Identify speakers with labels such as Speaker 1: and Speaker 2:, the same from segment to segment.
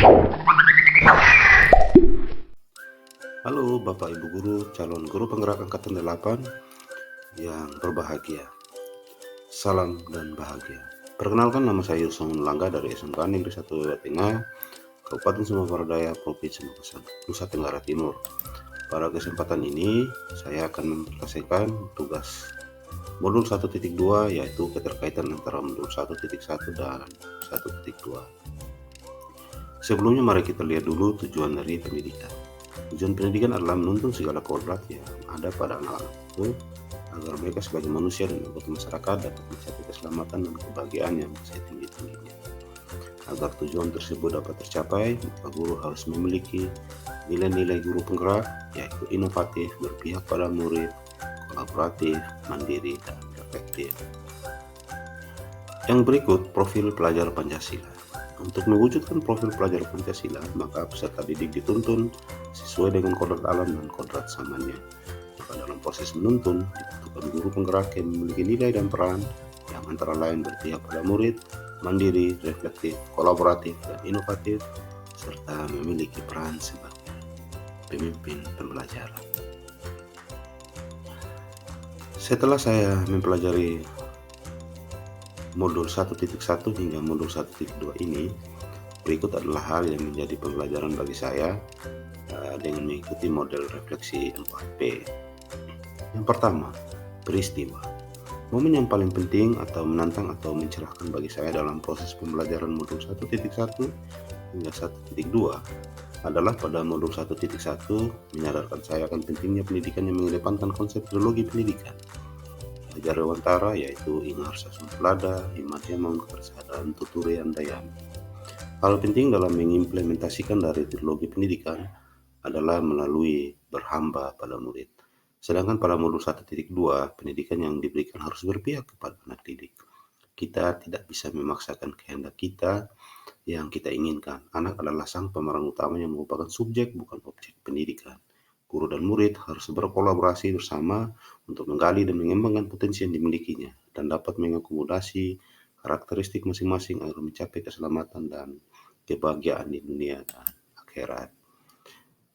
Speaker 1: Halo Bapak Ibu Guru, calon guru penggerak Angkatan 8 yang berbahagia. Salam dan bahagia. Perkenalkan, nama saya Yusung Langga dari SMK Negeri 1 Jawa Tengah, Kabupaten Sumatera Barat, Provinsi Nusa Tenggara Timur. Pada kesempatan ini, saya akan menyelesaikan tugas modul 1.2, yaitu keterkaitan antara modul 1.1 dan 1.2. Sebelumnya mari kita lihat dulu tujuan dari pendidikan. Tujuan pendidikan adalah menuntun segala kodrat yang ada pada anak-anak itu agar mereka sebagai manusia dan anggota masyarakat dapat mencapai keselamatan dan kebahagiaan yang setinggi-tingginya. Agar tujuan tersebut dapat tercapai, maka guru harus memiliki nilai-nilai guru penggerak, yaitu inovatif, berpihak pada murid, kolaboratif, mandiri, dan reflektif. Yang berikut, profil pelajar Pancasila. Untuk mewujudkan profil pelajar Pancasila, maka peserta didik dituntun sesuai dengan kodrat alam dan kodrat zamannya. Maka dalam proses menuntun, dibutuhkan guru penggerak yang memiliki nilai dan peran yang antara lain berpihak pada murid, mandiri, reflektif, kolaboratif, dan inovatif, serta memiliki peran sebagai pemimpin pembelajaran. Setelah saya mempelajari modul 1.1 hingga modul 1.2 ini, berikut adalah hal yang menjadi pembelajaran bagi saya dengan mengikuti model refleksi 4P. Yang pertama, peristiwa. Momen yang paling penting atau menantang atau mencerahkan bagi saya dalam proses pembelajaran modul 1.1 hingga 1.2 adalah pada modul 1.1 menyadarkan saya akan pentingnya pendidikan yang mengedepankan konsep ideologi pendidikan. Belajar Dewantara, yaitu Ingar Sasung Pelada, Himatnya Maun Kebersadaan, Tuturi Andayani. Hal penting dalam mengimplementasikan dari ideologi pendidikan adalah melalui berhamba pada murid. Sedangkan pada modul 1.2, pendidikan yang diberikan harus berpihak kepada anak didik. Kita tidak bisa memaksakan kehendak kita yang kita inginkan. Anak adalah sang pemeran utama yang merupakan subjek, bukan objek pendidikan. Guru dan murid harus berkolaborasi bersama untuk menggali dan mengembangkan potensi yang dimilikinya dan dapat mengakomodasi karakteristik masing-masing agar mencapai keselamatan dan kebahagiaan di dunia dan akhirat.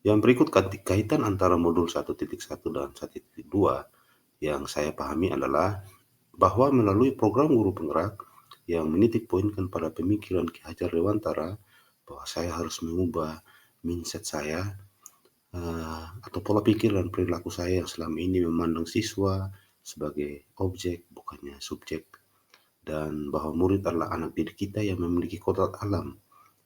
Speaker 1: Yang berikut kaitan antara modul 1.1 dan 1.2 yang saya pahami adalah bahwa melalui program guru penggerak yang menitik poinkan pada pemikiran Ki Hajar Dewantara, bahwa saya harus mengubah mindset saya atau pola pikir dan perilaku saya yang selama ini memandang siswa sebagai objek bukannya subjek, dan bahwa murid adalah anak didik kita yang memiliki kodrat alam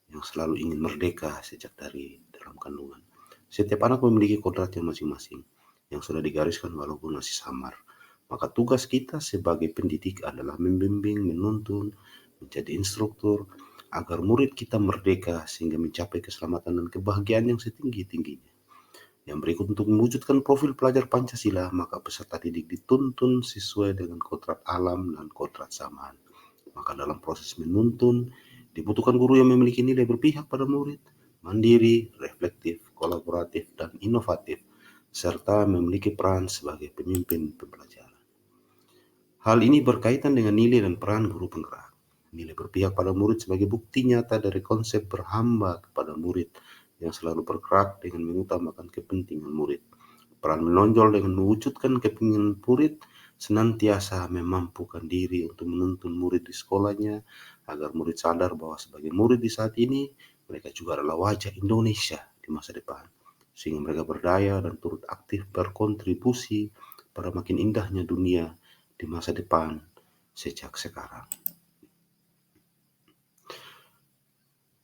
Speaker 1: yang selalu ingin merdeka sejak dari dalam kandungan. Setiap anak memiliki kodratnya masing-masing yang sudah digariskan walaupun masih samar. Maka tugas kita sebagai pendidik adalah membimbing, menuntun, menjadi instruktur agar murid kita merdeka sehingga mencapai keselamatan dan kebahagiaan yang setinggi-tingginya. Yang berikut, untuk mewujudkan profil pelajar Pancasila, maka peserta didik dituntun sesuai dengan kodrat alam dan kodrat zaman. Maka dalam proses menuntun, dibutuhkan guru yang memiliki nilai berpihak pada murid, mandiri, reflektif, kolaboratif, dan inovatif, serta memiliki peran sebagai pemimpin pembelajaran. Hal ini berkaitan dengan nilai dan peran guru penggerak. Nilai berpihak pada murid sebagai bukti nyata dari konsep berhamba kepada murid yang selalu bergerak dengan mengutamakan kepentingan murid. Peran menonjol dengan mewujudkan kepingin murid senantiasa memampukan diri untuk menuntun murid di sekolahnya agar murid sadar bahwa sebagai murid di saat ini mereka juga adalah wajah Indonesia di masa depan, sehingga mereka berdaya dan turut aktif berkontribusi pada makin indahnya dunia di masa depan sejak sekarang.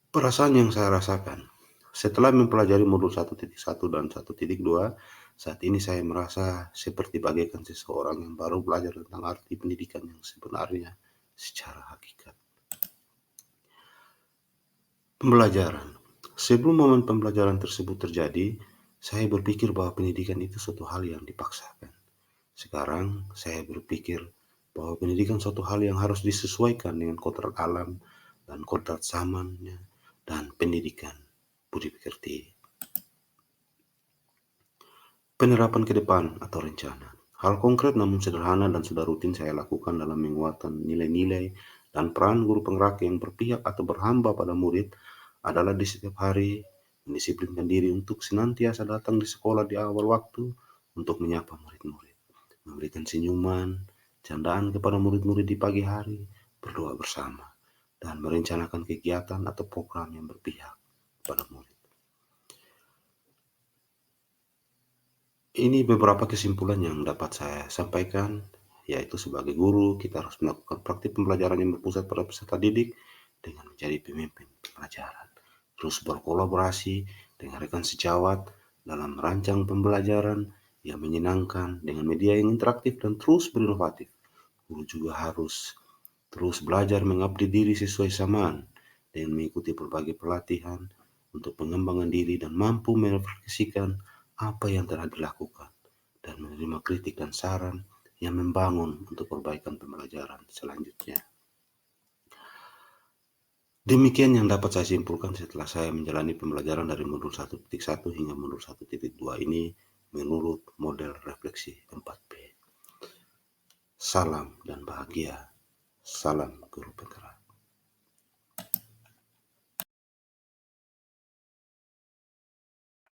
Speaker 1: Perasaan yang saya rasakan setelah mempelajari modul 1.1 dan 1.2, saat ini saya merasa seperti bagaikan seseorang yang baru belajar tentang arti pendidikan yang sebenarnya secara hakikat. Pembelajaran. Sebelum momen pembelajaran tersebut terjadi, saya berpikir bahwa pendidikan itu suatu hal yang dipaksakan. Sekarang saya berpikir bahwa pendidikan suatu hal yang harus disesuaikan dengan kodrat alam dan kodrat zamannya dan pendidikan budi pekerti. Penerapan ke depan atau rencana. Hal konkret namun sederhana dan sudah rutin saya lakukan dalam menguatkan nilai-nilai dan peran guru penggerak yang berpihak atau berhamba pada murid adalah di setiap hari mendisiplinkan diri untuk senantiasa datang di sekolah di awal waktu untuk menyapa murid-murid, memberikan senyuman, candaan kepada murid-murid di pagi hari, berdoa bersama, dan merencanakan kegiatan atau program yang berpihak pada murid. Ini beberapa kesimpulan yang dapat saya sampaikan, yaitu sebagai guru kita harus melakukan praktik pembelajaran yang berpusat pada peserta didik dengan menjadi pemimpin pembelajaran. Terus berkolaborasi dengan rekan sejawat dalam merancang pembelajaran yang menyenangkan dengan media yang interaktif dan terus berinovatif. Guru juga harus terus belajar mengabdi diri sesuai zaman dengan mengikuti berbagai pelatihan untuk pengembangan diri dan mampu merefleksikan apa yang telah dilakukan dan menerima kritik dan saran yang membangun untuk perbaikan pembelajaran selanjutnya. Demikian yang dapat saya simpulkan setelah saya menjalani pembelajaran dari modul 1.1 hingga modul 1.2 ini menurut model refleksi 4P. Salam dan bahagia. Salam guru penggerak.